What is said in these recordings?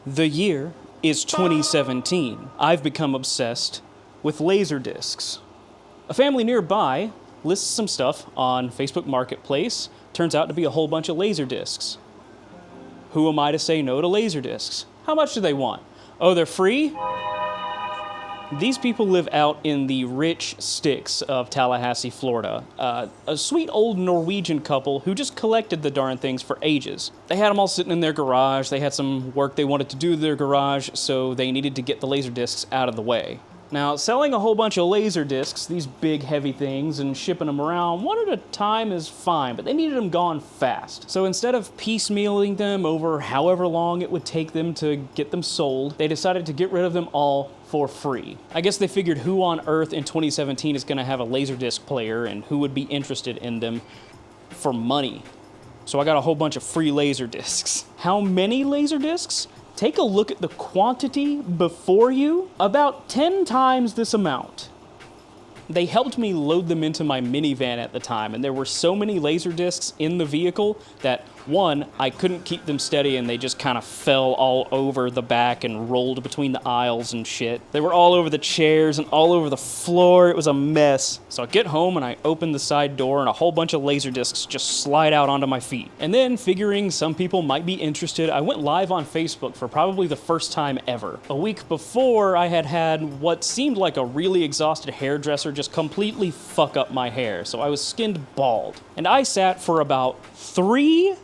The year is 2017. I've become obsessed with LaserDiscs. A family nearby lists some stuff on Facebook Marketplace. Turns out to be a whole bunch of LaserDiscs. Who am I to say no to LaserDiscs? How much do they want? Oh, they're free? These people live out in the rich sticks of Tallahassee, Florida. A sweet old Norwegian couple who just collected the darn things for ages. They had them all sitting in their garage. They had some work they wanted to do to their garage, so they needed to get the LaserDiscs out of the way. Now, selling a whole bunch of LaserDiscs, these big heavy things, and shipping them around one at a time is fine, but they needed them gone fast. So instead of piecemealing them over however long it would take them to get them sold, they decided to get rid of them all for free. I guess they figured who on earth in 2017 is gonna have a LaserDisc player and who would be interested in them for money. So I got a whole bunch of free LaserDiscs. How many LaserDiscs? Take a look at the quantity before you. About 10 times this amount. They helped me load them into my minivan at the time, and there were so many LaserDiscs in the vehicle that, one, I couldn't keep them steady and they just kind of fell all over the back and rolled between the aisles and shit. They were all over the chairs and all over the floor. It was a mess. So I get home and I open the side door and a whole bunch of LaserDiscs just slide out onto my feet. And then, figuring some people might be interested, I went live on Facebook for probably the first time ever. A week before, I had what seemed like a really exhausted hairdresser just completely fuck up my hair, so I was skinned bald. And I sat for about 3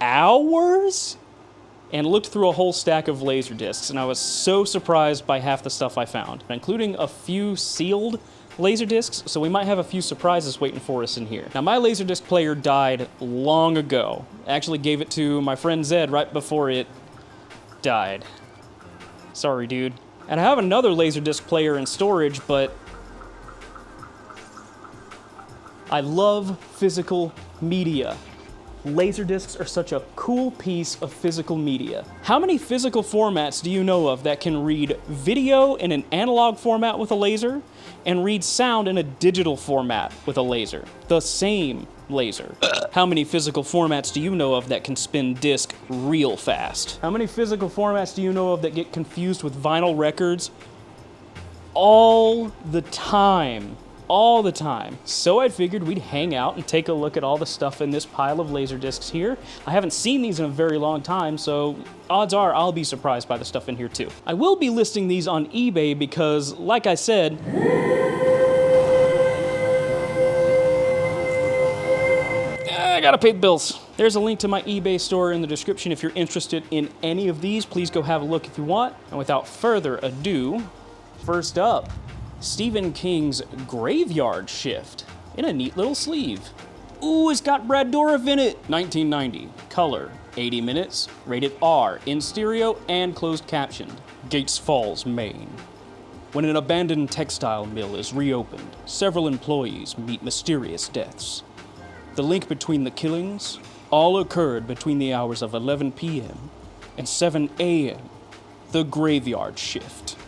hours and looked through a whole stack of LaserDiscs, and I was so surprised by half the stuff I found, including a few sealed LaserDiscs, so we might have a few surprises waiting for us in here. Now, my LaserDisc player died long ago. I actually gave it to my friend Zed right before it died. Sorry, dude. And I have another LaserDisc player in storage, but I love physical media. LaserDiscs are such a cool piece of physical media. How many physical formats do you know of that can read video in an analog format with a laser and read sound in a digital format with a laser? The same laser. How many physical formats do you know of that can spin disc real fast? How many physical formats do you know of that get confused with vinyl records all the time? All the time. So I figured we'd hang out and take a look at all the stuff in this pile of LaserDiscs here. I haven't seen these in a very long time, so odds are I'll be surprised by the stuff in here too. I will be listing these on eBay because, like I said, I gotta pay the bills. There's a link to my eBay store in the description if you're interested in any of these. Please go have a look if you want. And without further ado, first up, Stephen King's Graveyard Shift in a neat little sleeve. Ooh, it's got Brad Dourif in it. 1990, color, 80 minutes, rated R, in stereo and closed captioned. Gates Falls, Maine. When an abandoned textile mill is reopened, several employees meet mysterious deaths. The link between the killings all occurred between the hours of 11 p.m. and 7 a.m. The Graveyard Shift.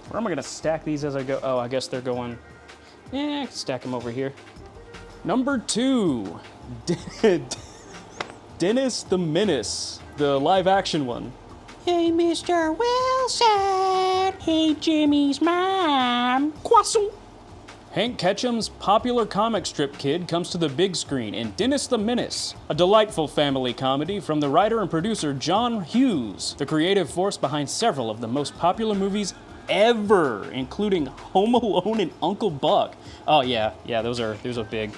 Where am I gonna stack these as I go? Oh, I guess they're going, I can stack them over here. Number 2, Dennis the Menace, the live action one. Hey, Mr. Wilson. Hey, Jimmy's mom. Croissant. Hank Ketchum's popular comic strip kid comes to the big screen in Dennis the Menace, a delightful family comedy from the writer and producer John Hughes, the creative force behind several of the most popular movies ever, including Home Alone and Uncle Buck. Oh yeah, those are big.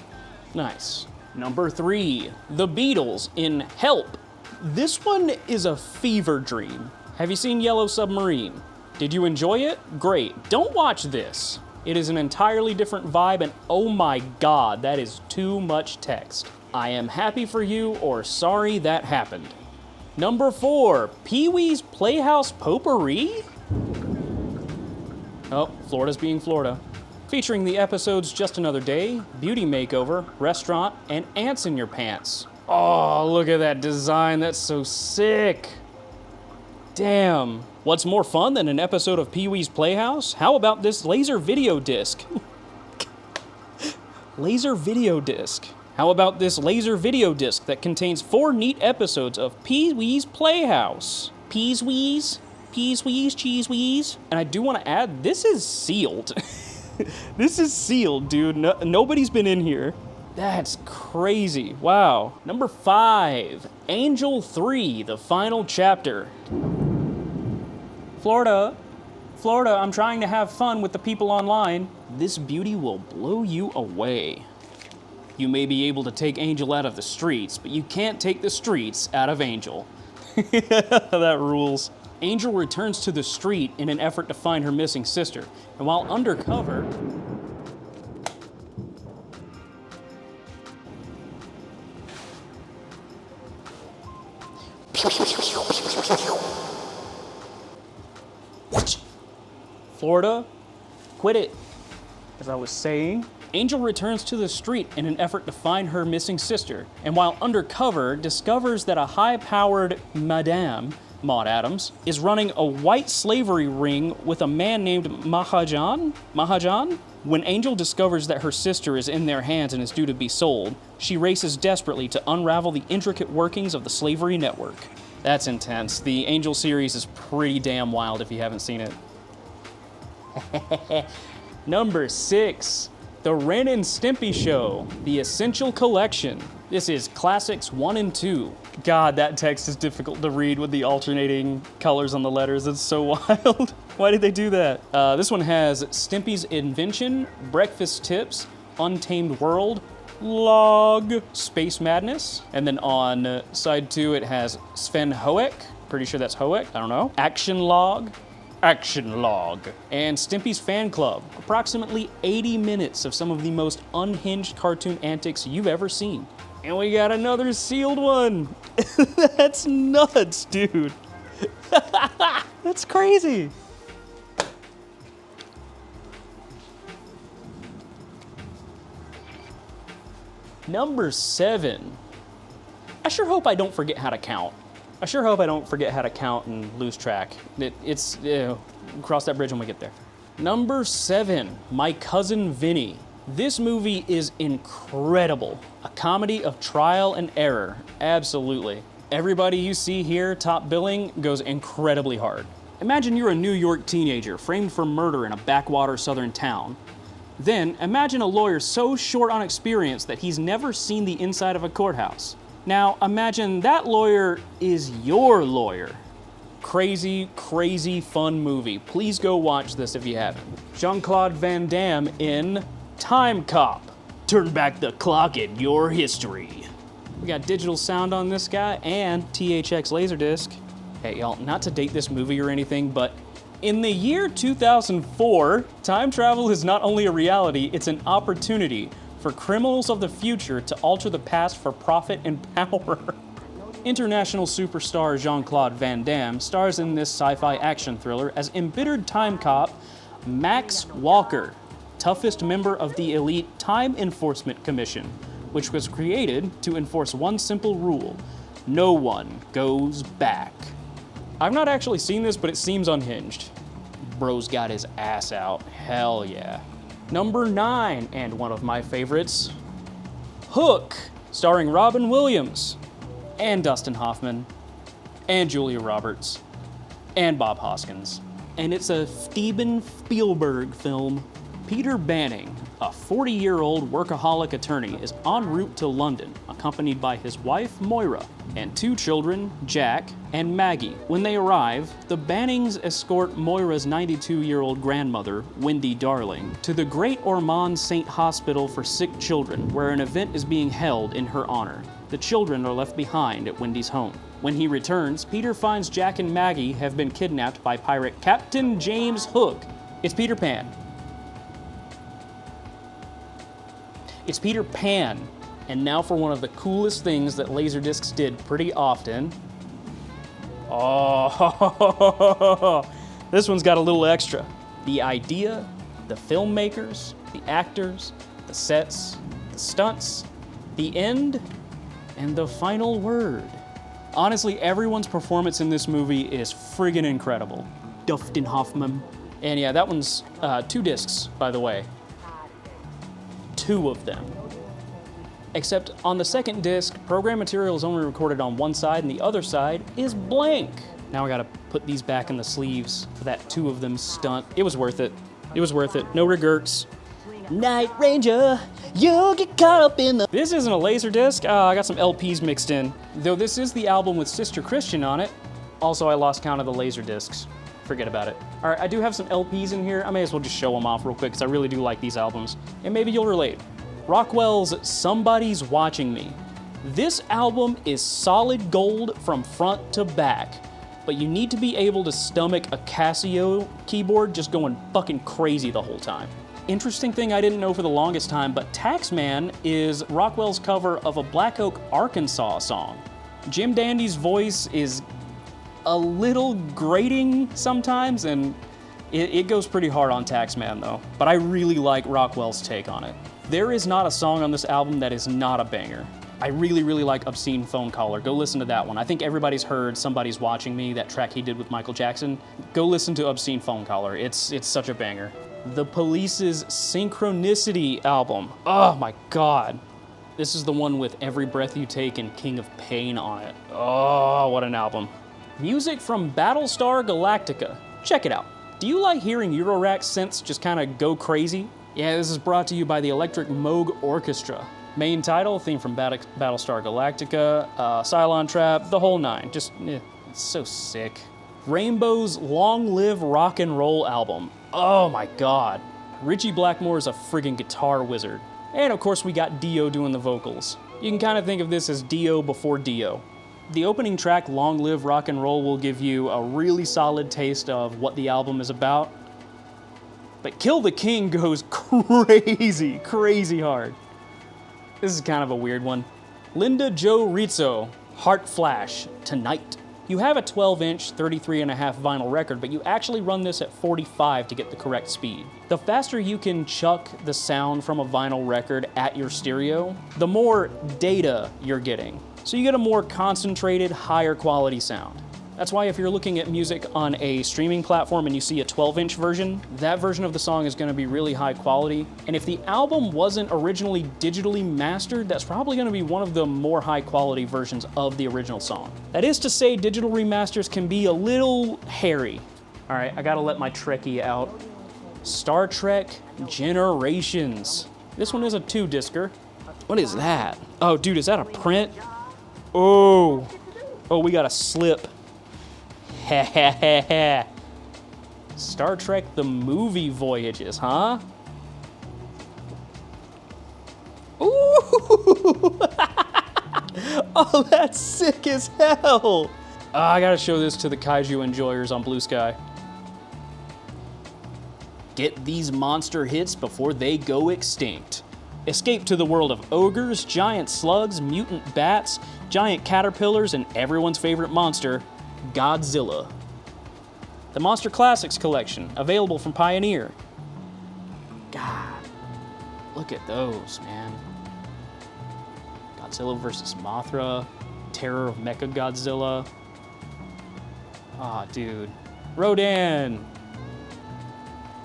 Nice. Number 3, The Beatles in Help. This one is a fever dream. Have you seen Yellow Submarine? Did you enjoy it? Great. Don't watch this. It is an entirely different vibe, and oh my god, that is too much text. I am happy for you, or sorry that happened. Number 4, Pee-wee's Playhouse Potpourri? Oh, Florida's being Florida. Featuring the episodes Just Another Day, Beauty Makeover, Restaurant, and Ants in Your Pants. Oh, look at that design, that's so sick. Damn. What's more fun than an episode of Pee-wee's Playhouse? How about this laser video disc? Laser video disc. How about this laser video disc that contains 4 neat episodes of Pee-wee's Playhouse? Peas Wheeze, cheese wheeze. And I do want to add, this is sealed. This is sealed, dude. Nobody's been in here. That's crazy. Wow. Number 5, Angel 3, the final chapter. Florida, I'm trying to have fun with the people online. This beauty will blow you away. You may be able to take Angel out of the streets, but you can't take the streets out of Angel. That rules. Angel returns to the street in an effort to find her missing sister, and while undercover, Florida, quit it. As I was saying, Angel returns to the street in an effort to find her missing sister, and while undercover, discovers that a high-powered Madame, Maud Adams, is running a white slavery ring with a man named Mahajan? When Angel discovers that her sister is in their hands and is due to be sold, she races desperately to unravel the intricate workings of the slavery network. That's intense. The Angel series is pretty damn wild if you haven't seen it. Number 6, The Ren and Stimpy Show, The Essential Collection. This is Classics 1 and 2. God, that text is difficult to read with the alternating colors on the letters. It's so wild. Why did they do that? This one has Stimpy's Invention, Breakfast Tips, Untamed World, Log, Space Madness, and then on side 2 it has Sven Hoek, pretty sure that's Hoek, I don't know, Action Log, and Stimpy's Fan Club. Approximately 80 minutes of some of the most unhinged cartoon antics you've ever seen. And we got another sealed one. That's nuts, dude. That's crazy. Number 7. I sure hope I don't forget how to count. I sure hope I don't forget how to count and lose track. Cross that bridge when we get there. Number 7, My Cousin Vinny. This movie is incredible. A comedy of trial and error, absolutely. Everybody you see here, top billing, goes incredibly hard. Imagine you're a New York teenager framed for murder in a backwater southern town. Then, imagine a lawyer so short on experience that he's never seen the inside of a courthouse. Now, imagine that lawyer is your lawyer. Crazy, crazy fun movie. Please go watch this if you haven't. Jean-Claude Van Damme in Time Cop. Turn back the clock in your history. We got digital sound on this guy and THX LaserDisc. Hey, y'all, not to date this movie or anything, but in the year 2004, time travel is not only a reality, it's an opportunity for criminals of the future to alter the past for profit and power. International superstar Jean-Claude Van Damme stars in this sci-fi action thriller as embittered time cop Max Walker, toughest member of the elite Time Enforcement Commission, which was created to enforce one simple rule: no one goes back. I've not actually seen this, but it seems unhinged. Bro's got his ass out, hell yeah. Number 9, and one of my favorites, Hook, starring Robin Williams, and Dustin Hoffman, and Julia Roberts, and Bob Hoskins. And it's a Steven Spielberg film. Peter Banning, a 40-year-old workaholic attorney, is en route to London, accompanied by his wife, Moira, and 2 children, Jack and Maggie. When they arrive, the Bannings escort Moira's 92-year-old grandmother, Wendy Darling, to the Great Ormond Saint Hospital for Sick Children, where an event is being held in her honor. The children are left behind at Wendy's home. When he returns, Peter finds Jack and Maggie have been kidnapped by pirate Captain James Hook. It's Peter Pan. It's Peter Pan. And now for one of the coolest things that LaserDiscs did pretty often. Oh, this one's got a little extra. The idea, the filmmakers, the actors, the sets, the stunts, the end, and the final word. Honestly, everyone's performance in this movie is friggin' incredible. Dustin Hoffman. And yeah, that one's 2 discs, by the way. 2 of them. Except on the second disc, program material is only recorded on one side and the other side is blank. Now I gotta put these back in the sleeves for that 2 of them stunt. It was worth it. It was worth it. No regrets. Night Ranger, you'll get caught up in the... This isn't a Laserdisc. I got some LPs mixed in. Though this is the album with Sister Christian on it. Also, I lost count of the Laserdiscs. Forget about it. All right, I do have some LPs in here. I may as well just show them off real quick because I really do like these albums. And maybe you'll relate. Rockwell's Somebody's Watching Me. This album is solid gold from front to back. But you need to be able to stomach a Casio keyboard just going fucking crazy the whole time. Interesting thing I didn't know for the longest time, but Taxman is Rockwell's cover of a Black Oak, Arkansas song. Jim Dandy's voice is a little grating sometimes, and it goes pretty hard on Taxman though. But I really like Rockwell's take on it. There is not a song on this album that is not a banger. I really, really like Obscene Phone Caller. Go listen to that one. I think everybody's heard Somebody's Watching Me, that track he did with Michael Jackson. Go listen to Obscene Phone Caller. It's such a banger. The Police's Synchronicity album. Oh my God. This is the one with Every Breath You Take and King of Pain on it. Oh, what an album. Music from Battlestar Galactica. Check it out. Do you like hearing Eurorack synths just kind of go crazy? Yeah, this is brought to you by the Electric Moog Orchestra. Main title, theme from Battlestar Galactica, Cylon Trap, the whole 9. Just, it's so sick. Rainbow's Long Live Rock and Roll album. Oh my God. Richie Blackmore's a friggin' guitar wizard. And of course we got Dio doing the vocals. You can kind of think of this as Dio before Dio. The opening track, Long Live Rock and Roll, will give you a really solid taste of what the album is about. But Kill the King goes crazy, crazy hard. This is kind of a weird one. Linda Joe Rizzo, Heart Flash, Tonight. You have a 12-inch, 33.5 vinyl record, but you actually run this at 45 to get the correct speed. The faster you can chuck the sound from a vinyl record at your stereo, the more data you're getting. So you get a more concentrated, higher quality sound. That's why if you're looking at music on a streaming platform and you see a 12-inch version, that version of the song is going to be really high quality. And if the album wasn't originally digitally mastered, that's probably going to be one of the more high quality versions of the original song. That is to say, digital remasters can be a little hairy. All right, I gotta let my Trekkie out. Star Trek Generations. This one is a 2-discer. What is that? Oh, dude, is that a print? Oh, we got a slip. Star Trek the Movie Voyages, huh? Ooh! Oh, that's sick as hell! I gotta show this to the kaiju enjoyers on Blue Sky. Get these monster hits before they go extinct. Escape to the world of ogres, giant slugs, mutant bats, giant caterpillars, and everyone's favorite monster, Godzilla. The Monster Classics Collection, available from Pioneer. God, look at those, man. Godzilla vs. Mothra, Terror of Mechagodzilla. Ah, dude. Rodan.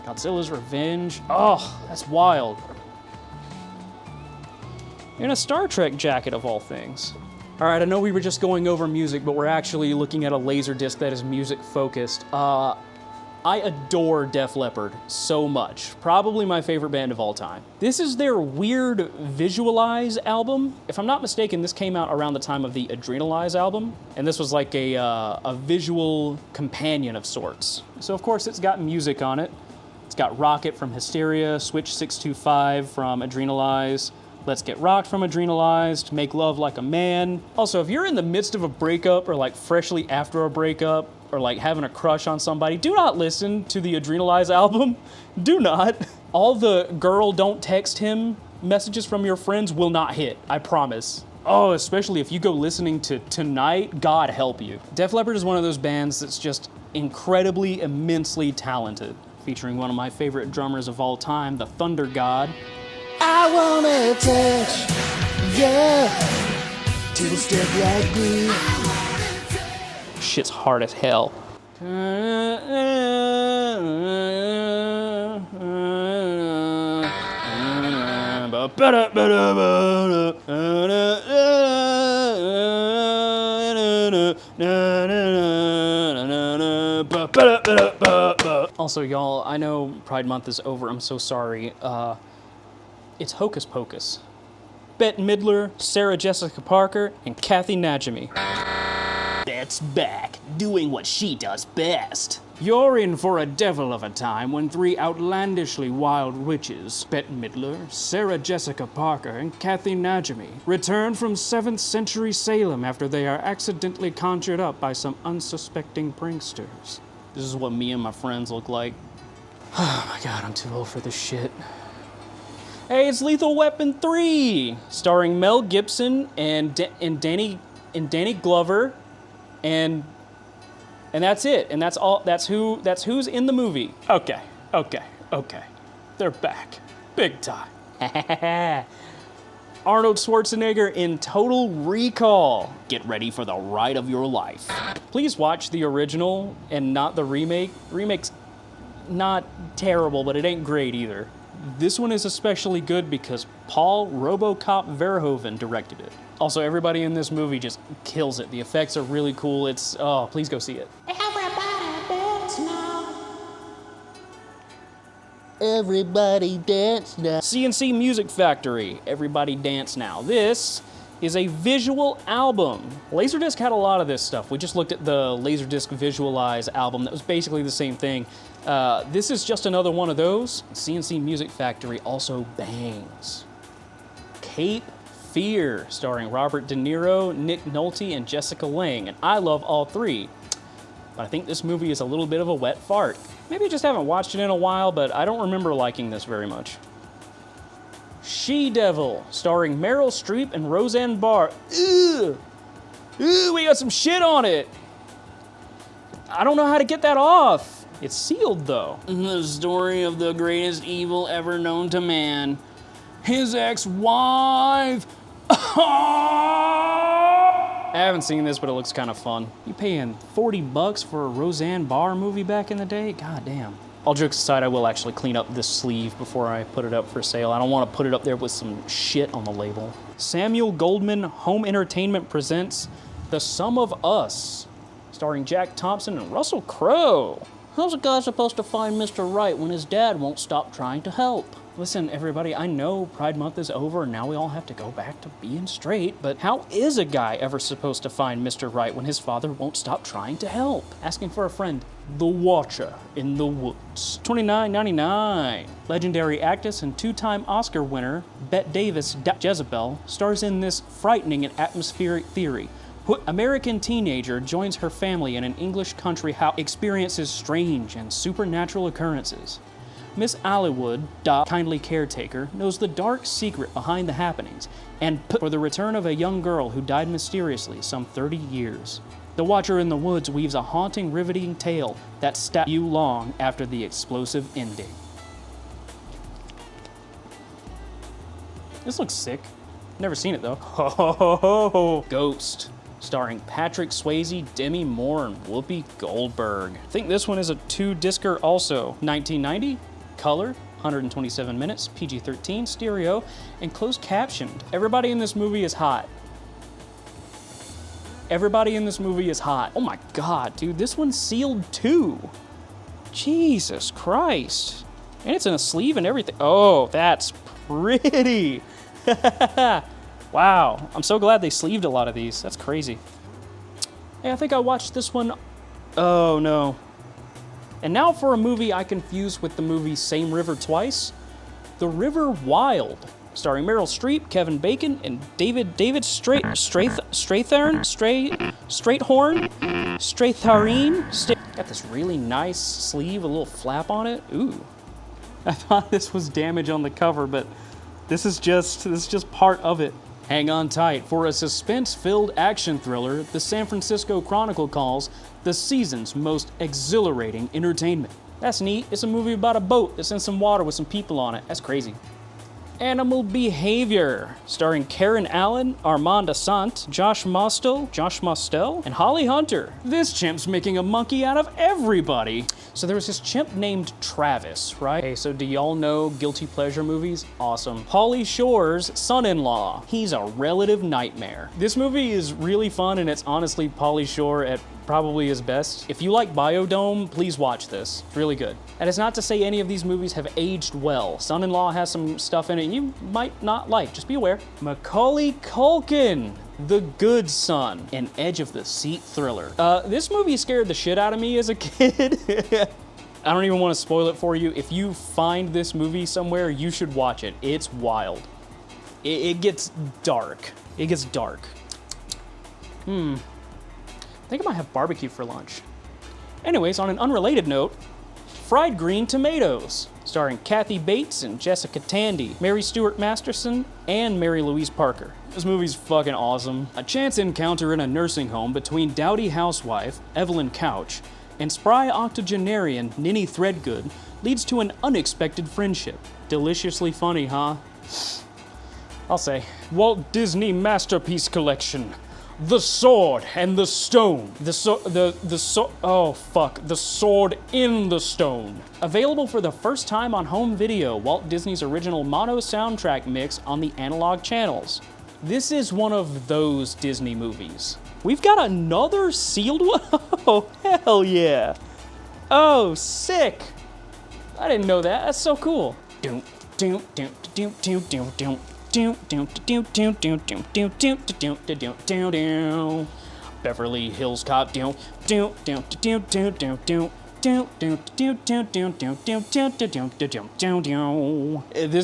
Godzilla's Revenge. Oh, that's wild. In a Star Trek jacket of all things. All right, I know we were just going over music, but we're actually looking at a Laserdisc that is music focused. I adore Def Leppard so much. Probably my favorite band of all time. This is their Weird Visualize album. If I'm not mistaken, this came out around the time of the Adrenalize album, and this was like a visual companion of sorts. So of course it's got music on it. It's got Rocket from Hysteria, Switch 625 from Adrenalize, Let's Get Rocked from Adrenalized, Make Love Like a Man. Also, if you're in the midst of a breakup or like freshly after a breakup or like having a crush on somebody, do not listen to the Adrenalize album. Do not. All the girl don't text him messages from your friends will not hit, I promise. Oh, especially if you go listening to Tonight, God help you. Def Leppard is one of those bands that's just incredibly, immensely talented. Featuring one of my favorite drummers of all time, the Thunder God. I wanna touch, yeah, to the step like glue. Shit's hard as hell. Also, y'all, I know Pride Month is over. I'm so sorry. It's Hocus Pocus. Bette Midler, Sarah Jessica Parker, and Kathy Najimy. Bette's back, doing what she does best. You're in for a devil of a time when three outlandishly wild witches, Bette Midler, Sarah Jessica Parker, and Kathy Najimy, return from 7th century Salem after they are accidentally conjured up by some unsuspecting pranksters. This is what me and my friends look like. Oh my god, I'm too old for this shit. Hey, it's Lethal Weapon 3, starring Mel Gibson and Danny Glover, and that's it. And that's all. That's who's in the movie. Okay. They're back, big time. Arnold Schwarzenegger in Total Recall. Get ready for the ride of your life. Please watch the original and not the remake. Remake's not terrible, but it ain't great either. This one is especially good because Paul RoboCop Verhoeven directed it. Also, everybody in this movie just kills it. The effects are really cool. Please go see it. Everybody dance now. CNC Music Factory. Everybody dance now. This is a visual album. LaserDisc had a lot of this stuff. We just looked at the LaserDisc Visualize album that was basically the same thing. This is just another one of those. CNC Music Factory also bangs. Cape Fear, starring Robert De Niro, Nick Nolte, and Jessica Lange. And I love all three, but I think this movie is a little bit of a wet fart. Maybe I just haven't watched it in a while, but I don't remember liking this very much. She-Devil, starring Meryl Streep and Roseanne Barr. Ew, we got some shit on it. I don't know how to get that off. It's sealed, though. The story of the greatest evil ever known to man. His ex-wife. I haven't seen this, but it looks kind of fun. You paying $40 for a Roseanne Barr movie back in the day? God damn. All jokes aside, I will actually clean up this sleeve before I put it up for sale. I don't want to put it up there with some shit on the label. Samuel Goldwyn Home Entertainment presents The Sum of Us, starring Jack Thompson and Russell Crowe. How's a guy supposed to find Mr. Right when his dad won't stop trying to help? Listen, everybody, I know Pride Month is over and now we all have to go back to being straight, but how is a guy ever supposed to find Mr. Right when his father won't stop trying to help? Asking for a friend. The Watcher in the Woods. $29.99. Legendary actress and two-time Oscar winner Bette Davis, Jezebel, stars in this frightening and atmospheric theory. American teenager joins her family in an English country house, experiences strange and supernatural occurrences. Miss Allywood, kindly caretaker, knows the dark secret behind the happenings and for the return of a young girl who died mysteriously some 30 years. The Watcher in the Woods weaves a haunting, riveting tale that stabs you long after the explosive ending. This looks sick. Never seen it though. Ho ho ho ho! Ghost, starring Patrick Swayze, Demi Moore, and Whoopi Goldberg. I think this one is a 2-discer also. 1990, color, 127 minutes, PG-13, stereo, and closed captioned. Everybody in this movie is hot. Everybody in this movie is hot. Oh my god, dude, this one's sealed too. Jesus Christ. And it's in a sleeve and everything. Oh, that's pretty. Wow, I'm so glad they sleeved a lot of these. That's crazy. Hey, I think I watched this one. Oh no. And now for a movie I confused with the movie Same River Twice. The River Wild, starring Meryl Streep, Kevin Bacon, and David Strathairn. Got this really nice sleeve, a little flap on it. Ooh. I thought this was damage on the cover, but this is just part of it. Hang on tight. For a suspense-filled action thriller, the San Francisco Chronicle calls the season's most exhilarating entertainment. That's neat. It's a movie about a boat that's in some water with some people on it. That's crazy. Animal Behavior, starring Karen Allen, Armand Assant, Josh Mostel, and Holly Hunter. This chimp's making a monkey out of everybody. So there was this chimp named Travis, right? Hey, so do y'all know guilty pleasure movies? Awesome. Pauly Shore's son-in-law. He's a relative nightmare. This movie is really fun, and it's honestly Pauly Shore at probably is best. If you like Biodome, please watch this. It's really good. And it's not to say any of these movies have aged well. Son-in-Law has some stuff in it you might not like, just be aware. Macaulay Culkin, The Good Son, an edge-of-the-seat thriller. This movie scared the shit out of me as a kid. I don't even want to spoil it for you. If you find this movie somewhere, you should watch it. It's wild. It gets dark. It gets dark. I think I might have barbecue for lunch. Anyways, on an unrelated note, Fried Green Tomatoes, starring Kathy Bates and Jessica Tandy, Mary Stuart Masterson, and Mary Louise Parker. This movie's fucking awesome. A chance encounter in a nursing home between dowdy housewife Evelyn Couch and spry octogenarian Ninny Threadgood leads to an unexpected friendship. Deliciously funny, huh? I'll say. Walt Disney Masterpiece Collection. The Sword and the Stone. The Sword in the Stone. Available for the first time on home video, Walt Disney's original mono soundtrack mix on the analog channels. This is one of those Disney movies. We've got another sealed one? Oh, hell yeah. Oh, sick. I didn't know that. That's so cool. Beverly Hills Cop. This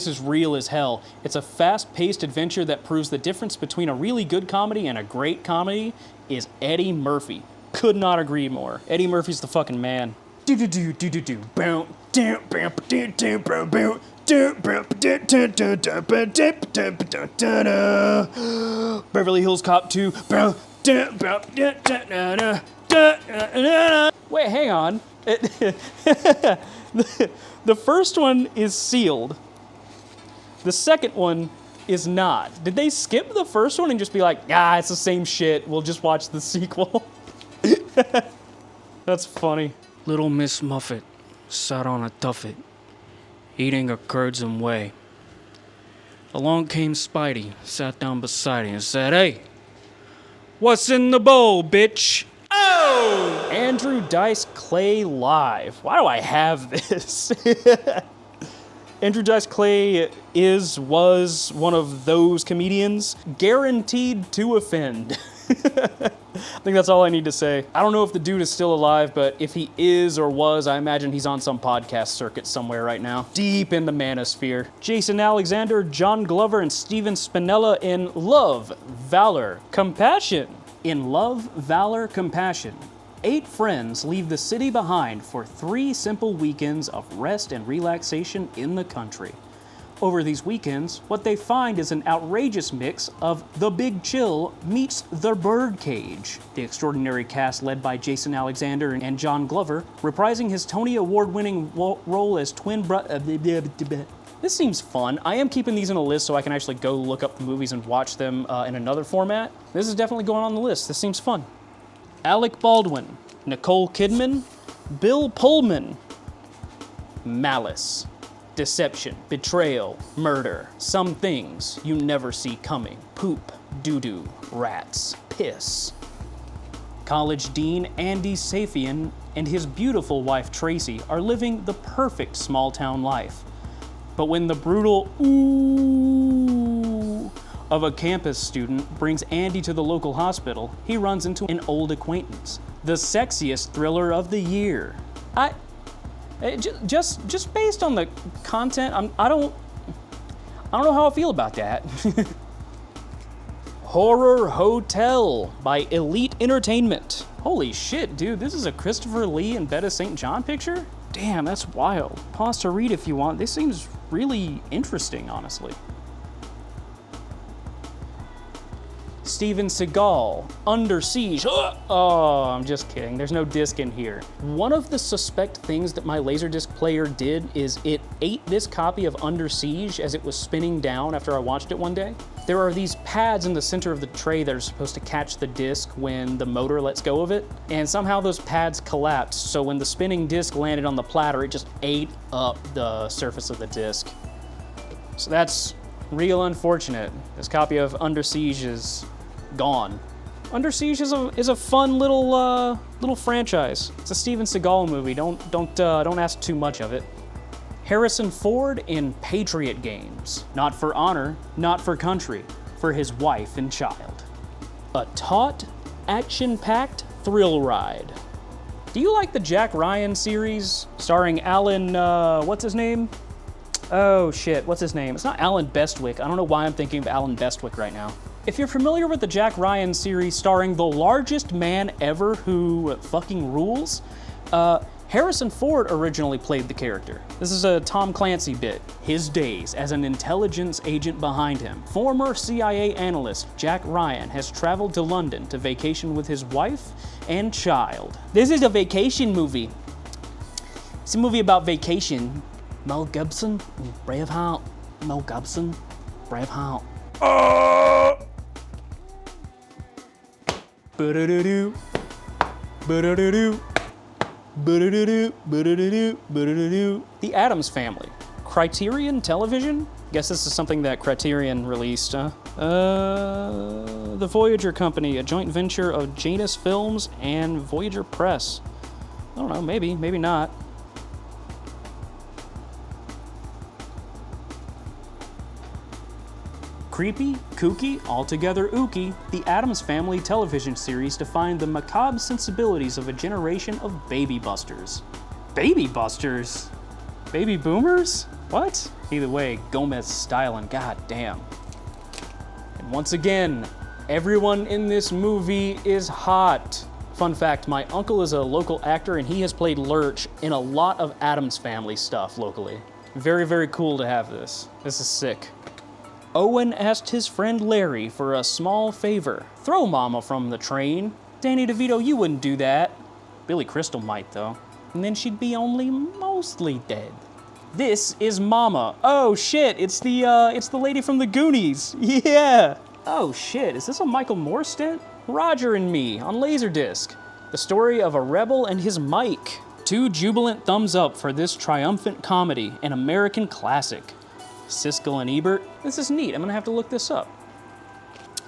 is real as hell. It's a fast-paced adventure that proves the difference between a really good comedy and a great comedy is Eddie Murphy. Could not agree more. Eddie Murphy's the fucking man. Beverly Hills Cop 2. Wait, hang on. The first one is sealed. The second one is not. Did they skip the first one and just be like, ah, it's the same shit, we'll just watch the sequel? That's funny. Little Miss Muffet sat on a tuffet, eating her curds and whey. Along came Spidey, sat down beside him and said, hey, what's in the bowl, bitch? Oh! Andrew Dice Clay Live. Why do I have this? Andrew Dice Clay was one of those comedians guaranteed to offend. I think that's all I need to say. I don't know if the dude is still alive, but if he is or was, I imagine he's on some podcast circuit somewhere right now. Deep in the manosphere. Jason Alexander, John Glover, and Steven Spinella in Love, Valor, Compassion. In Love, Valor, Compassion, 8 friends leave the city behind for 3 simple weekends of rest and relaxation in the country. Over these weekends, what they find is an outrageous mix of The Big Chill meets The Birdcage. The extraordinary cast led by Jason Alexander and John Glover, reprising his Tony Award-winning role as twin This seems fun. I am keeping these in a list so I can actually go look up the movies and watch them in another format. This is definitely going on the list. This seems fun. Alec Baldwin, Nicole Kidman, Bill Pullman, Malice. Deception, betrayal, murder, some things you never see coming. Poop, doo-doo, rats, piss. College dean Andy Safian and his beautiful wife Tracy are living the perfect small-town life. But when the brutal ooh of a campus student brings Andy to the local hospital, he runs into an old acquaintance. The sexiest thriller of the year. Just based on the content, I don't know how I feel about that. Horror Hotel by Elite Entertainment. Holy shit, dude, this is a Christopher Lee and Betta St. John picture? Damn, that's wild. Pause to read if you want. This seems really interesting, honestly. Steven Seagal, Under Siege. Oh, I'm just kidding. There's no disc in here. One of the suspect things that my LaserDisc player did is it ate this copy of Under Siege as it was spinning down after I watched it one day. There are these pads in the center of the tray that are supposed to catch the disc when the motor lets go of it, and somehow those pads collapsed, so when the spinning disc landed on the platter, it just ate up the surface of the disc. So that's real unfortunate. This copy of Under Siege is gone. Under Siege is a fun little franchise. It's a Steven Seagal movie. Don't ask too much of it. Harrison Ford in Patriot Games. Not for honor, not for country, for his wife and child. A taut, action-packed thrill ride. Do you like the Jack Ryan series starring Alan, what's his name? Oh shit, what's his name? It's not Alan Bestwick. I don't know why I'm thinking of Alan Bestwick right now. If you're familiar with the Jack Ryan series starring the largest man ever who fucking rules, Harrison Ford originally played the character. This is a Tom Clancy bit. His days as an intelligence agent behind him. Former CIA analyst Jack Ryan has traveled to London to vacation with his wife and child. This is a vacation movie. It's a movie about vacation. Mel Gibson, Braveheart. Mel Gibson, Braveheart. Ba-da-da-doo. Ba-da-da-doo. The Addams Family. Criterion Television? Guess this is something that Criterion released, huh? The Voyager Company, a joint venture of Janus Films and Voyager Press. I don't know, maybe not. Creepy, kooky, altogether ooky, the Addams Family television series defined the macabre sensibilities of a generation of baby busters. Baby busters? Baby boomers? What? Either way, Gomez styling, goddamn. And once again, everyone in this movie is hot. Fun fact, my uncle is a local actor and he has played Lurch in a lot of Addams Family stuff locally. Very, very cool to have this. This is sick. Owen asked his friend Larry for a small favor. Throw Mama from the train. Danny DeVito, you wouldn't do that. Billy Crystal might, though. And then she'd be only mostly dead. This is Mama. Oh shit, it's the lady from the Goonies. Yeah. Oh shit, is this a Michael Moore stint? Roger and Me on Laserdisc. The story of a rebel and his mic. 2 jubilant thumbs up for this triumphant comedy, an American classic. Siskel and Ebert. This is neat. I'm gonna have to look this up.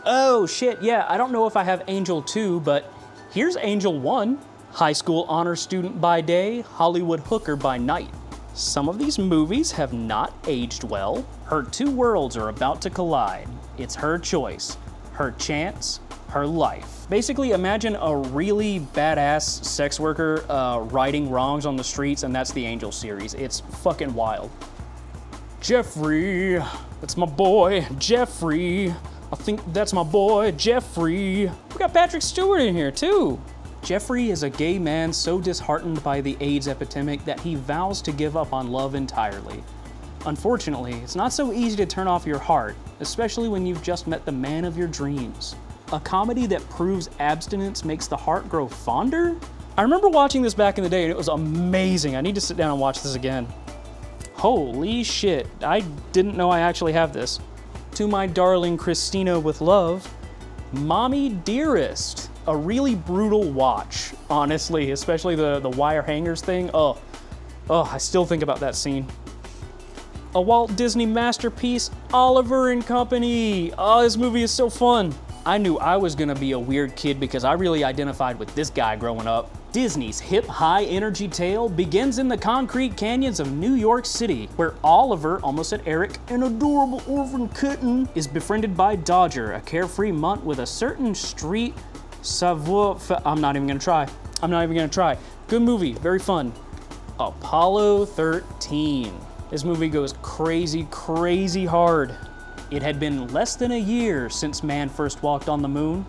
Oh shit, yeah, I don't know if I have Angel 2, but here's Angel 1. High school honor student by day, Hollywood hooker by night. Some of these movies have not aged well. Her 2 worlds are about to collide. It's her choice, her chance, her life. Basically, imagine a really badass sex worker righting wrongs on the streets, and that's the Angel series. It's fucking wild. Jeffrey, that's my boy, Jeffrey. I think that's my boy, Jeffrey. We got Patrick Stewart in here, too. Jeffrey is a gay man so disheartened by the AIDS epidemic that he vows to give up on love entirely. Unfortunately, it's not so easy to turn off your heart, especially when you've just met the man of your dreams. A comedy that proves abstinence makes the heart grow fonder? I remember watching this back in the day and it was amazing. I need to sit down and watch this again. Holy shit, I didn't know I actually have this. To my darling Christina with love, Mommy Dearest. A really brutal watch, honestly, especially the wire hangers thing. Oh, I still think about that scene. A Walt Disney masterpiece, Oliver and Company. Oh, this movie is so fun. I knew I was gonna be a weird kid because I really identified with this guy growing up. Disney's hip, high-energy tale begins in the concrete canyons of New York City, where Oliver, almost said Eric, an adorable orphan kitten, is befriended by Dodger, a carefree mutt with a certain street savoir-faire. I'm not even gonna try. Good movie, very fun. Apollo 13. This movie goes crazy, crazy hard. It had been less than a year since man first walked on the moon,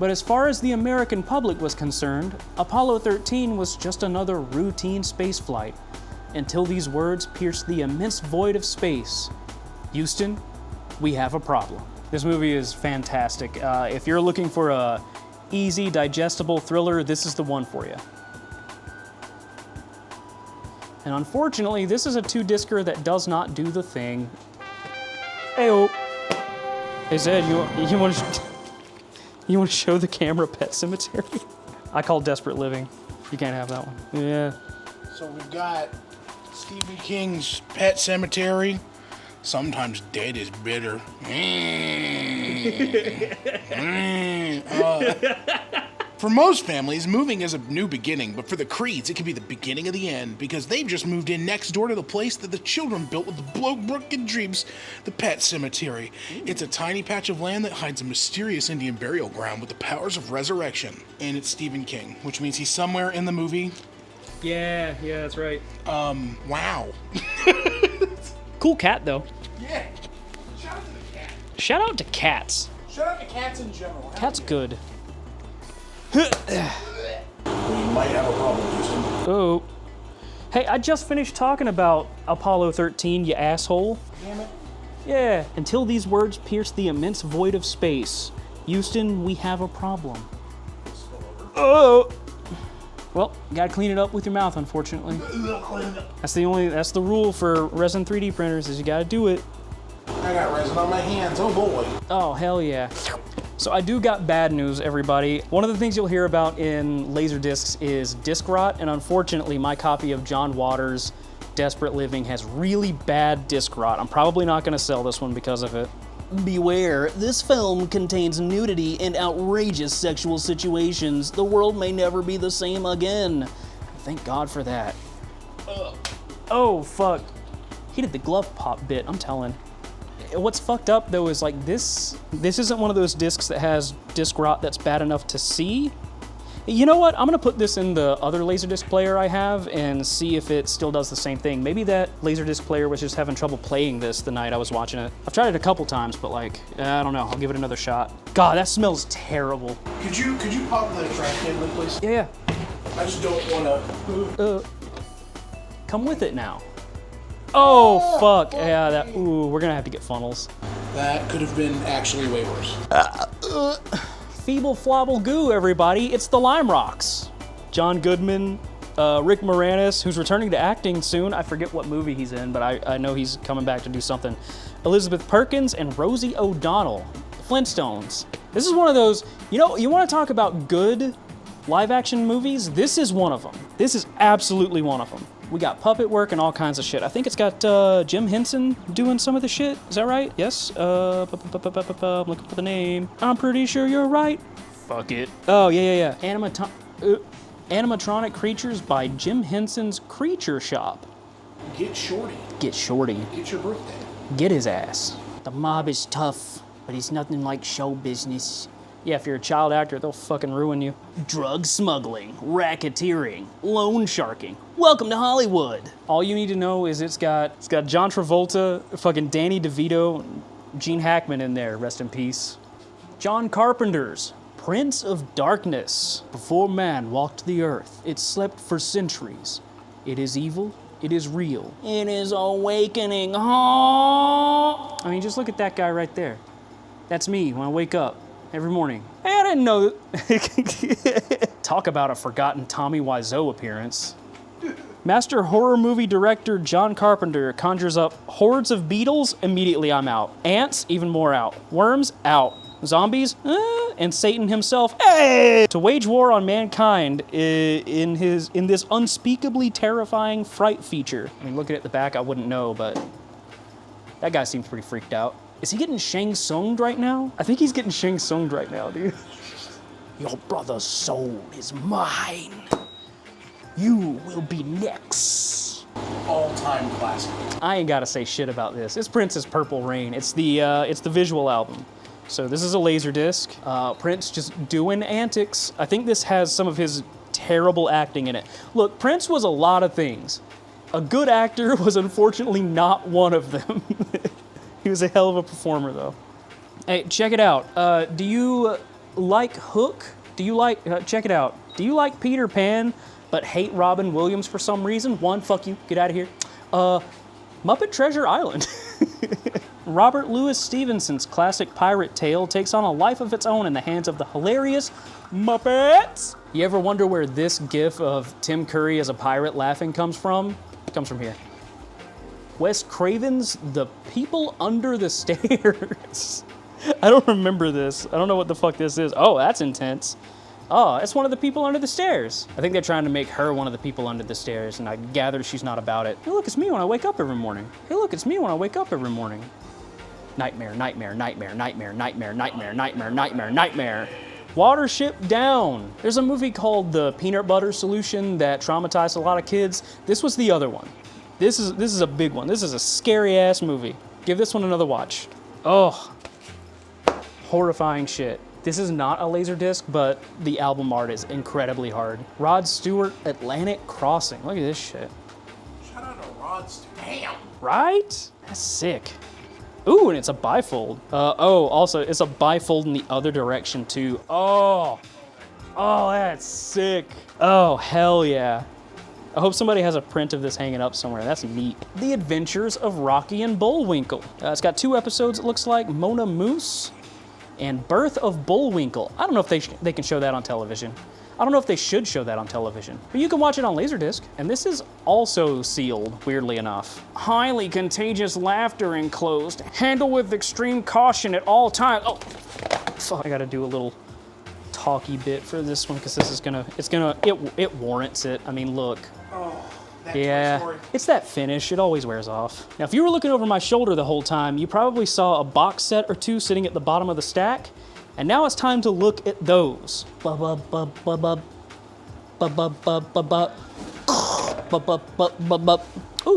but as far as the American public was concerned, Apollo 13 was just another routine spaceflight, until these words pierced the immense void of space. Houston, we have a problem. This movie is fantastic. If you're looking for a easy, digestible thriller, this is the one for you. And unfortunately, this is a 2-discer that does not do the thing. Hey-oh. Hey Zed, you want to show the camera Pet Cemetery? I call Desperate Living. You can't have that one. Yeah. So we've got Stephen King's Pet Cemetery. Sometimes dead is bitter. For most families, moving is a new beginning, but for the Creeds, it can be the beginning of the end, because they've just moved in next door to the place that the children built with the Brook and Dreams, the pet cemetery. It's a tiny patch of land that hides a mysterious Indian burial ground with the powers of resurrection. And it's Stephen King, which means he's somewhere in the movie. Yeah, that's right. Wow. Cool cat, though. Yeah. Shout out to the cat. Shout out to cats. Shout out to cats in general. Cat's good. We might have a problem, Houston. Oh. Hey, I just finished talking about Apollo 13, you asshole. Damn it. Yeah, until these words pierce the immense void of space. Houston, we have a problem. Oh. Well, you gotta clean it up with your mouth, unfortunately. That's the rule for resin 3D printers, is you gotta do it. I got resin on my hands, oh boy. Oh, hell yeah. So I do got bad news, everybody. One of the things you'll hear about in LaserDiscs is disc rot, and unfortunately my copy of John Waters' Desperate Living has really bad disc rot. I'm probably not gonna sell this one because of it. Beware, this film contains nudity and outrageous sexual situations. The world may never be the same again. Thank God for that. Oh, fuck. He did the glove pop bit, I'm telling. What's fucked up though is like this isn't one of those discs that has disc rot that's bad enough to see. You know what? I'm gonna put this in the other LaserDisc player I have and see if it still does the same thing. Maybe that LaserDisc player was just having trouble playing this the night I was watching it. I've tried it a couple times, but like, I don't know. I'll give it another shot. God, that smells terrible. Could you pop the trash can lid, please? Yeah. I just don't wanna. Come with it now. Oh, fuck. Yeah, ooh, we're gonna have to get funnels. That could have been actually way worse. Feeble flobble goo, everybody. It's the Lime Rocks. John Goodman, Rick Moranis, who's returning to acting soon. I forget what movie he's in, but I know he's coming back to do something. Elizabeth Perkins and Rosie O'Donnell, the Flintstones. This is one of those, you know, you want to talk about good live action movies? This is one of them. This is absolutely one of them. We got puppet work and all kinds of shit. I think it's got Jim Henson doing some of the shit. Is that right? Yes? I'm looking for the name. I'm pretty sure you're right. Fuck it. Oh, yeah. Animatronic creatures by Jim Henson's Creature Shop. Get Shorty. Get Shorty. Get your birthday. Get his ass. The mob is tough, but it's nothing like show business. Yeah, if you're a child actor, they'll fucking ruin you. Drug smuggling, racketeering, loan sharking. Welcome to Hollywood. All you need to know is it's got John Travolta, fucking Danny DeVito, Gene Hackman in there, rest in peace. John Carpenter's Prince of Darkness. Before man walked the earth, it slept for centuries. It is evil, it is real. It is awakening. I mean, just look at that guy right there. That's me when I wake up. Every morning. Hey, I didn't know that. Talk about a forgotten Tommy Wiseau appearance. Master horror movie director John Carpenter conjures up hordes of beetles, immediately I'm out. Ants, even more out. Worms, out. Zombies, and Satan himself, hey! To wage war on mankind in this unspeakably terrifying fright feature. I mean, looking at the back, I wouldn't know, but that guy seems pretty freaked out. Is he getting Shang Tsung'd right now? I think he's getting Shang Tsung'd right now, dude. Your brother's soul is mine. You will be next. All-time classic. I ain't gotta say shit about this. It's Prince's Purple Rain. It's the visual album. So this is a LaserDisc. Prince just doing antics. I think this has some of his terrible acting in it. Look, Prince was a lot of things. A good actor was unfortunately not one of them. He was a hell of a performer, though. Hey, check it out. Do you like Hook? Do you like, check it out. Do you like Peter Pan, but hate Robin Williams for some reason? One, fuck you, get out of here. Muppet Treasure Island. Robert Louis Stevenson's classic pirate tale takes on a life of its own in the hands of the hilarious Muppets. You ever wonder where this gif of Tim Curry as a pirate laughing comes from? It comes from here. Wes Craven's The People Under the Stairs. I don't remember this. I don't know what the fuck this is. Oh, that's intense. Oh, it's one of the people under the stairs. I think they're trying to make her one of the people under the stairs, and I gather she's not about it. Hey, look, it's me when I wake up every morning. Hey, look, it's me when I wake up every morning. Nightmare, nightmare, nightmare, nightmare, nightmare, nightmare, nightmare, nightmare, nightmare. Watership Down. There's a movie called The Peanut Butter Solution that traumatized a lot of kids. This was the other one. This is a big one. This is a scary ass movie. Give this one another watch. Oh, horrifying shit. This is not a LaserDisc, but the album art is incredibly hard. Rod Stewart, Atlantic Crossing. Look at this shit. Shout out to Rod Stewart. Damn. Right? That's sick. Ooh, and it's a bifold. Also, it's a bifold in the other direction, too. Oh, that's sick. Oh, hell yeah. I hope somebody has a print of this hanging up somewhere. That's neat. The Adventures of Rocky and Bullwinkle. It's got 2 episodes, it looks like. Mona Moose and Birth of Bullwinkle. I don't know if they can show that on television. I don't know if they should show that on television, but you can watch it on LaserDisc. And this is also sealed, weirdly enough. Highly contagious laughter enclosed. Handle with extreme caution at all times. Oh, fuck, I gotta do a little talky bit for this one because this is it warrants it. I mean, look. Oh, that yeah, Toy Story. It's that finish. It always wears off. Now, if you were looking over my shoulder the whole time, you probably saw a box set or 2 sitting at the bottom of the stack. And now it's time to look at those. Ooh,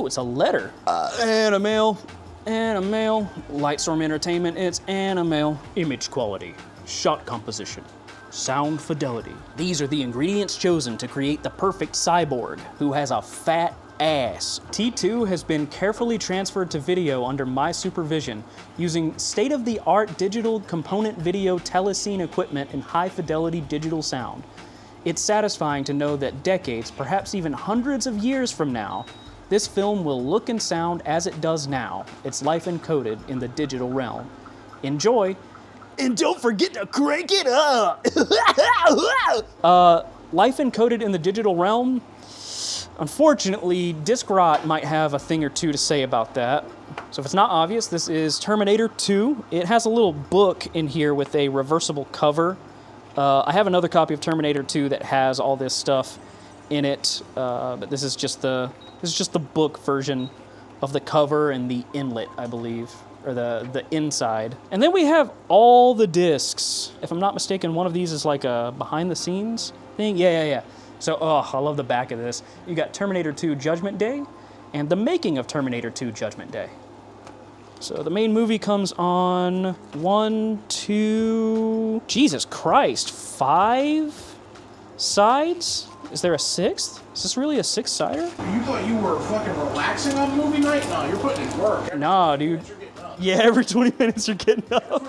it's a letter. And a mail. Lightstorm Entertainment, it's Animail. Image quality, shot composition, sound fidelity. These are the ingredients chosen to create the perfect cyborg who has a fat ass. T2 has been carefully transferred to video under my supervision using state-of-the-art digital component video telescene equipment and high-fidelity digital sound. It's satisfying to know that decades, perhaps even hundreds of years from now, this film will look and sound as it does now, its life encoded in the digital realm. Enjoy, and don't forget to crank it up! Life encoded in the digital realm? Unfortunately, Disc Rot might have a thing or 2 to say about that. So if it's not obvious, this is Terminator 2. It has a little book in here with a reversible cover. I have another copy of Terminator 2 that has all this stuff in it, but this is just the book version of the cover and the inlet, I believe, or the inside. And then we have all the discs. If I'm not mistaken, one of these is like a behind-the-scenes thing. Yeah. So, I love the back of this. You got Terminator 2 Judgment Day and the making of Terminator 2 Judgment Day. So the main movie comes on 1, 2, Jesus Christ, 5 sides? Is there a 6th? Is this really a 6-sider? You thought you were fucking relaxing on movie night? No, you're putting in work. Nah, dude. Yeah, every 20 minutes you're getting up.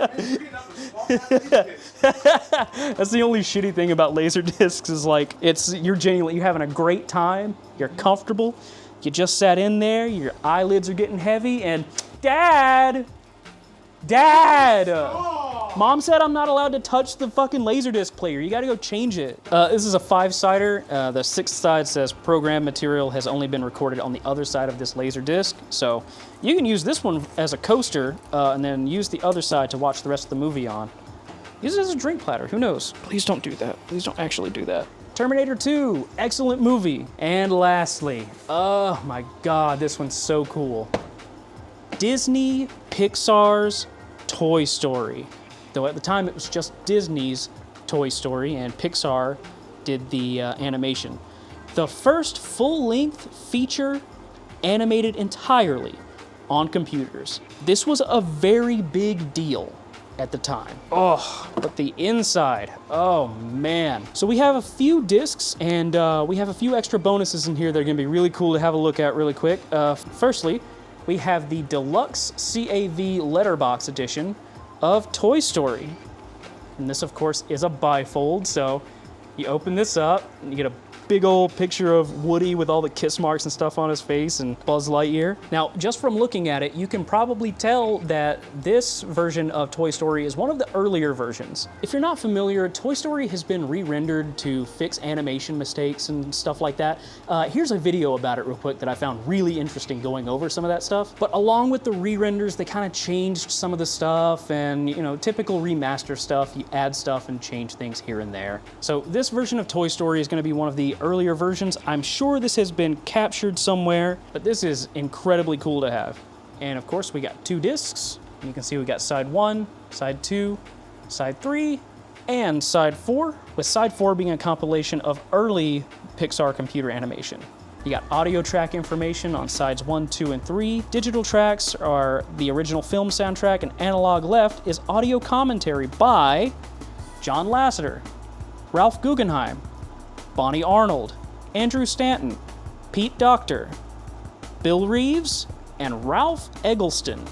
That's the only shitty thing about LaserDiscs is like, you're having a great time, you're comfortable, you just sat in there, your eyelids are getting heavy, and Dad! Mom said I'm not allowed to touch the fucking LaserDisc player. You gotta go change it. This is a 5-sider. The 6th side says program material has only been recorded on the other side of this LaserDisc. So you can use this one as a coaster and then use the other side to watch the rest of the movie on. Use it as a drink platter, who knows? Please don't do that. Please don't actually do that. Terminator 2, excellent movie. And lastly, oh my God, this one's so cool. Disney Pixar's Toy Story. Though at the time it was just Disney's Toy Story and Pixar did the animation. The first full-length feature animated entirely on computers. This was a very big deal at the time. Oh, but the inside, oh man. So we have a few discs and we have a few extra bonuses in here that are gonna be really cool to have a look at really quick. Firstly, we have the Deluxe CAV Letterbox Edition of Toy Story. And this, of course, is a bifold, so you open this up and you get a big old picture of Woody with all the kiss marks and stuff on his face and Buzz Lightyear. Now, just from looking at it, you can probably tell that this version of Toy Story is one of the earlier versions. If you're not familiar, Toy Story has been re-rendered to fix animation mistakes and stuff like that. Here's a video about it real quick that I found really interesting going over some of that stuff. But along with the re-renders, they kind of changed some of the stuff and, you know, typical remaster stuff, you add stuff and change things here and there. So this version of Toy Story is going to be one of the earlier versions. I'm sure this has been captured somewhere, but this is incredibly cool to have. And of course, we got 2 discs. And you can see we got side 1, side 2, side 3, and side 4, with side 4 being a compilation of early Pixar computer animation. You got audio track information on sides 1, 2, and 3. Digital tracks are the original film soundtrack, and analog left is audio commentary by John Lasseter, Ralph Guggenheim, Bonnie Arnold, Andrew Stanton, Pete Docter, Bill Reeves, and Ralph Eggleston.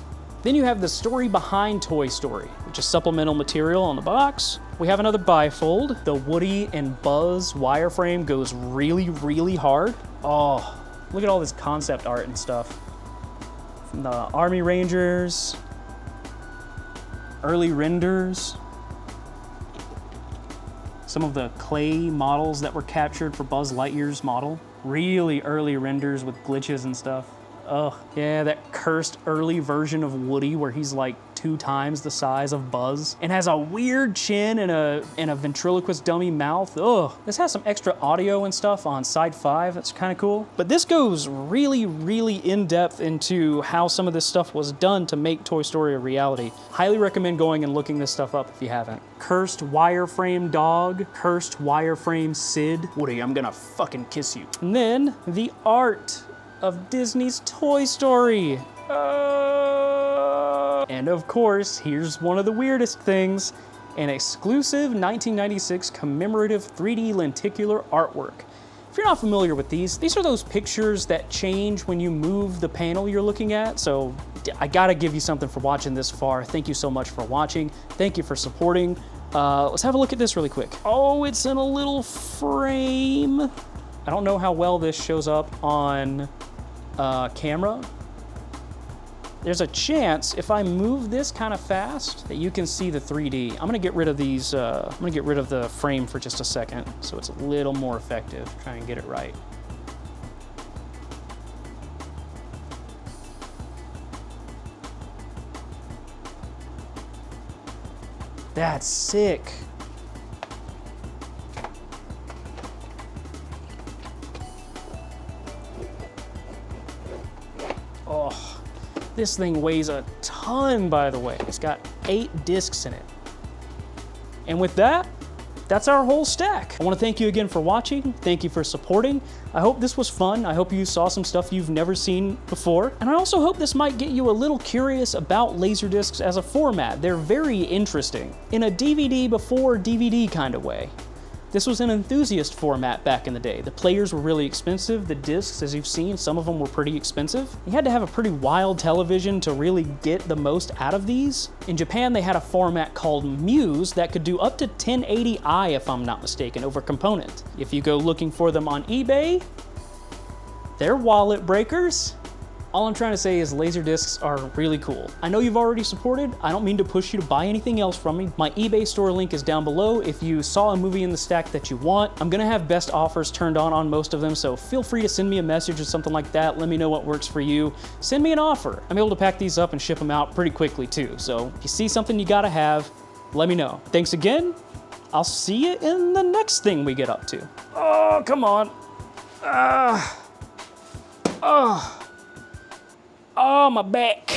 Then you have the story behind Toy Story, which is supplemental material on the box. We have another bifold. The Woody and Buzz wireframe goes really, really hard. Oh, look at all this concept art and stuff. From the Army Rangers, early renders, some of the clay models that were captured for Buzz Lightyear's model. Really early renders with glitches and stuff. Oh, yeah, that cursed early version of Woody where he's like 2 times the size of Buzz and has a weird chin and a ventriloquist dummy mouth. Ugh. This has some extra audio and stuff on side 5. That's kind of cool. But this goes really, really in-depth into how some of this stuff was done to make Toy Story a reality. Highly recommend going and looking this stuff up if you haven't. Cursed wireframe dog, cursed wireframe Sid. Woody, I'm gonna fucking kiss you. And then the art of Disney's Toy Story. And of course, here's one of the weirdest things, an exclusive 1996 commemorative 3D lenticular artwork. If you're not familiar with these are those pictures that change when you move the panel you're looking at. So I gotta give you something for watching this far. Thank you so much for watching. Thank you for supporting. Let's have a look at this really quick. Oh, it's in a little frame. I don't know how well this shows up on camera. There's a chance if I move this kind of fast that you can see the 3D. I'm gonna get rid of these, I'm gonna get rid of the frame for just a second so it's a little more effective. Try and get it right. That's sick. Oh. This thing weighs a ton, by the way. It's got 8 discs in it. And with that, that's our whole stack. I want to thank you again for watching. Thank you for supporting. I hope this was fun. I hope you saw some stuff you've never seen before. And I also hope this might get you a little curious about Laserdiscs as a format. They're very interesting in a DVD before DVD kind of way. This was an enthusiast format back in the day. The players were really expensive. The discs, as you've seen, some of them were pretty expensive. You had to have a pretty wild television to really get the most out of these. In Japan, they had a format called MUSE that could do up to 1080i, if I'm not mistaken, over component. If you go looking for them on eBay, they're wallet breakers. All I'm trying to say is Laserdiscs are really cool. I know you've already supported. I don't mean to push you to buy anything else from me. My eBay store link is down below if you saw a movie in the stack that you want. I'm gonna have best offers turned on most of them, so feel free to send me a message or something like that. Let me know what works for you. Send me an offer. I'm able to pack these up and ship them out pretty quickly too. So if you see something you gotta have, let me know. Thanks again. I'll see you in the next thing we get up to. Oh, come on. Oh, my back.